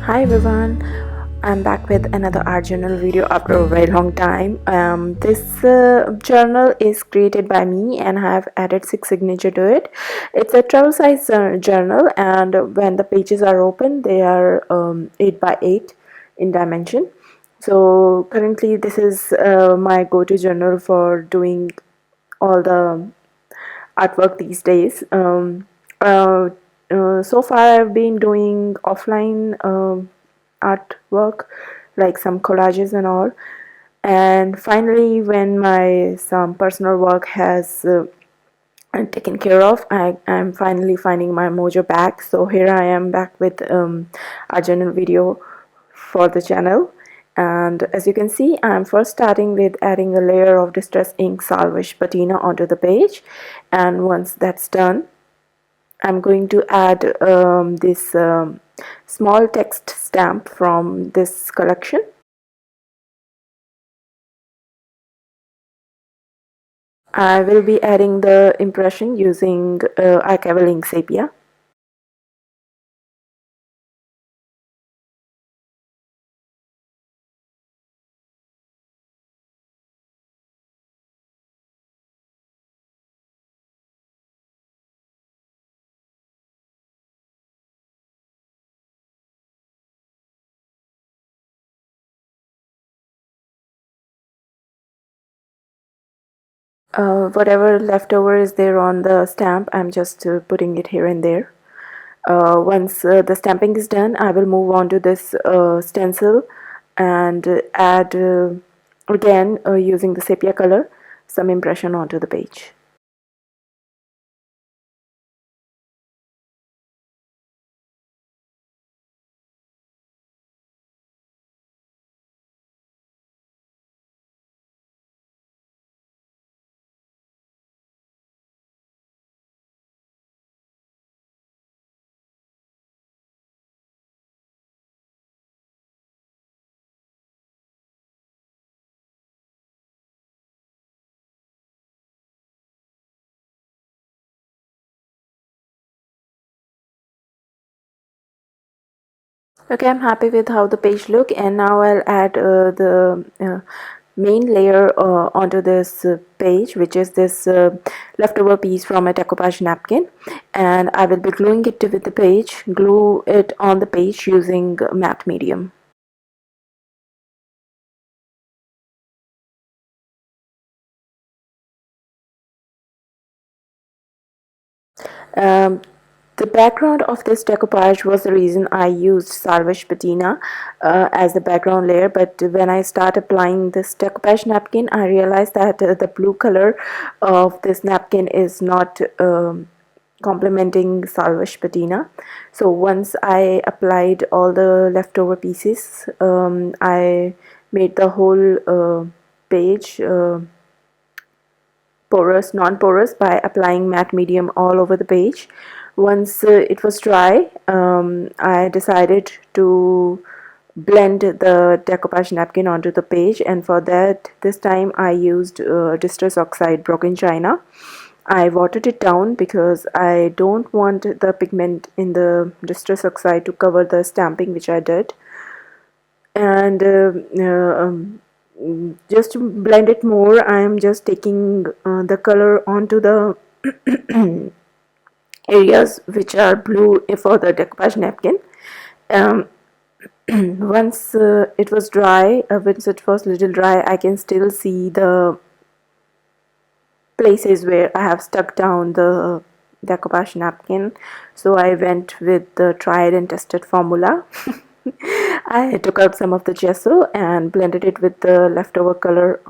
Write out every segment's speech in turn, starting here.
Hi everyone, I'm back with another art journal video after a very long time. This journal is created by me and I have added 6 signature to it. It's a travel size journal, and when the pages are open they are 8 by 8 in dimension. So currently this is my go-to journal for doing all the artwork these days. Uh, so far I've been doing offline artwork, like some collages and all. And finally, when my some personal work has taken care of, I'm finally finding my mojo back. So here I am back with a journal video for the channel. And as you can see, I'm first starting with adding a layer of distress ink salvage patina onto the page, and once that's done, I'm going to add this small text stamp from this collection. I will be adding the impression using archival ink sepia. Whatever leftover is there on the stamp, I'm just putting it here and there. Once the stamping is done, I will move on to this stencil and add again using the sepia color some impression onto the page. Okay, I'm happy with how the page look, and now I'll add the main layer onto this page, which is this leftover piece from a decoupage napkin, and I will be gluing it with the page, glue it on the page using matte medium. Um, the background of this decoupage was the reason I used salvage patina as the background layer, but when I start applying this decoupage napkin, I realized that the blue color of this napkin is not complementing salvage patina. So once I applied all the leftover pieces, I made the whole page porous, non-porous by applying matte medium all over the page. Once it was dry, I decided to blend the decoupage napkin onto the page, and for that this time I used distress oxide broken china. I watered it down because I don't want the pigment in the distress oxide to cover the stamping which I did. And just to blend it more, I am just taking the color onto the areas which are blue for the decoupage napkin. um, Once it was dry, once it was little dry, I can still see the places where I have stuck down the decoupage napkin. So I went with the tried and tested formula. I took out some of the gesso and blended it with the leftover color,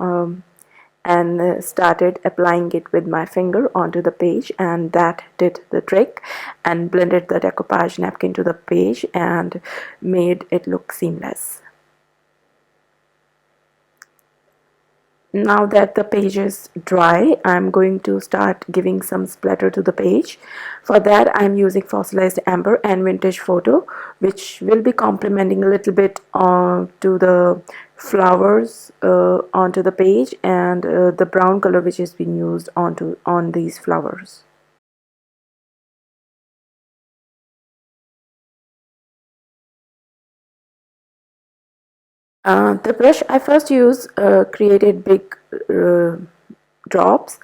and started applying it with my finger onto the page, and that did the trick and blended the decoupage napkin to the page and made it look seamless. Now that the page is dry, I'm going to start giving some splatter to the page. For that, I'm using fossilized amber and vintage photo, which will be complementing a little bit to the flowers onto the page, and the brown color which has been used on these flowers. The brush I first used created big uh, drops,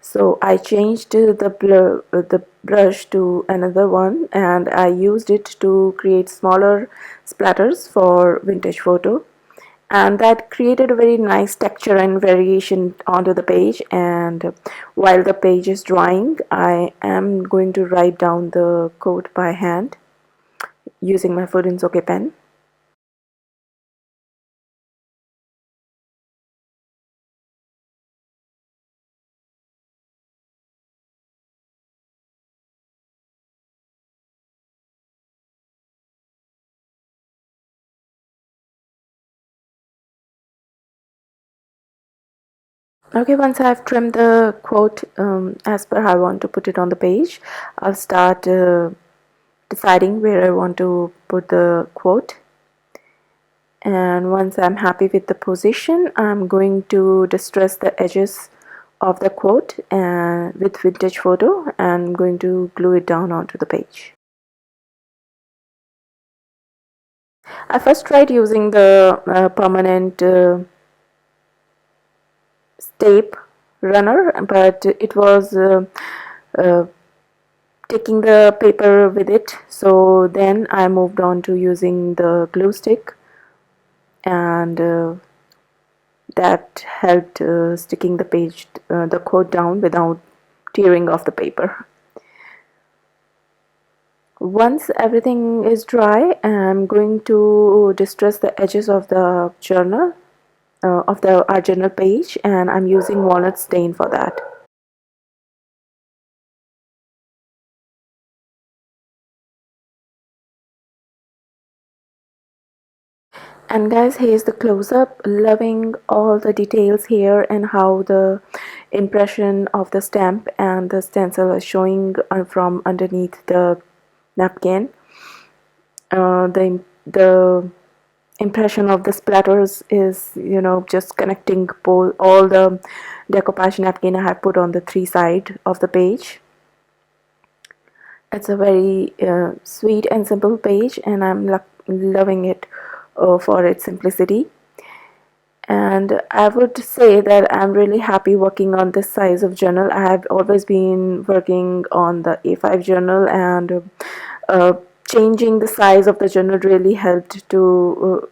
so I changed the brush to another one, and I used it to create smaller splatters for vintage photo, and that created a very nice texture and variation onto the page. And while the page is drying, I am going to write down the code by hand using my Furinsoke pen. Okay, once I've trimmed the quote as per how I want to put it on the page, I'll start deciding where I want to put the quote. And once I'm happy with the position, I'm going to distress the edges of the quote with vintage photo, and I'm going to glue it down onto the page. I first tried using the permanent tape runner, but it was uh, taking the paper with it, so then I moved on to using the glue stick, and that helped sticking the quote down without tearing off the paper. Once everything is dry, I'm going to distress the edges of the journal, of the art journal page, and I'm using walnut stain for that. And guys, here's the close-up. Loving all the details here and how the impression of the stamp and the stencil is showing from underneath the napkin. The impression of the splatters is, just connecting all the decoupage napkin I have put on the three side of the page. It's a very sweet and simple page, and I'm loving it for its simplicity. And I would say that I'm really happy working on this size of journal. I have always been working on the A5 journal, and uh, changing the size of the journal really helped to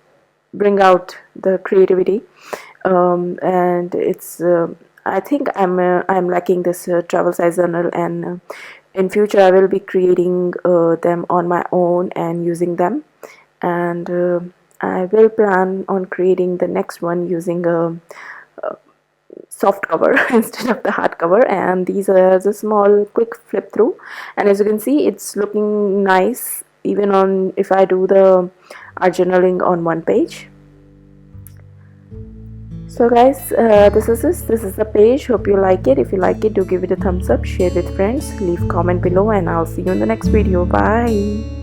bring out the creativity. And it's I think I'm liking this travel size journal, and in future I will be creating them on my own and using them. And I will plan on creating the next one using a soft cover instead of the hard cover, and these are the small quick flip through, and as you can see, it's looking nice even on if I do the art journaling on one page. So guys, this is the page. Hope you like it. If you like it, do give it a thumbs up, share with friends, leave comment below, and I'll see you in the next video. Bye.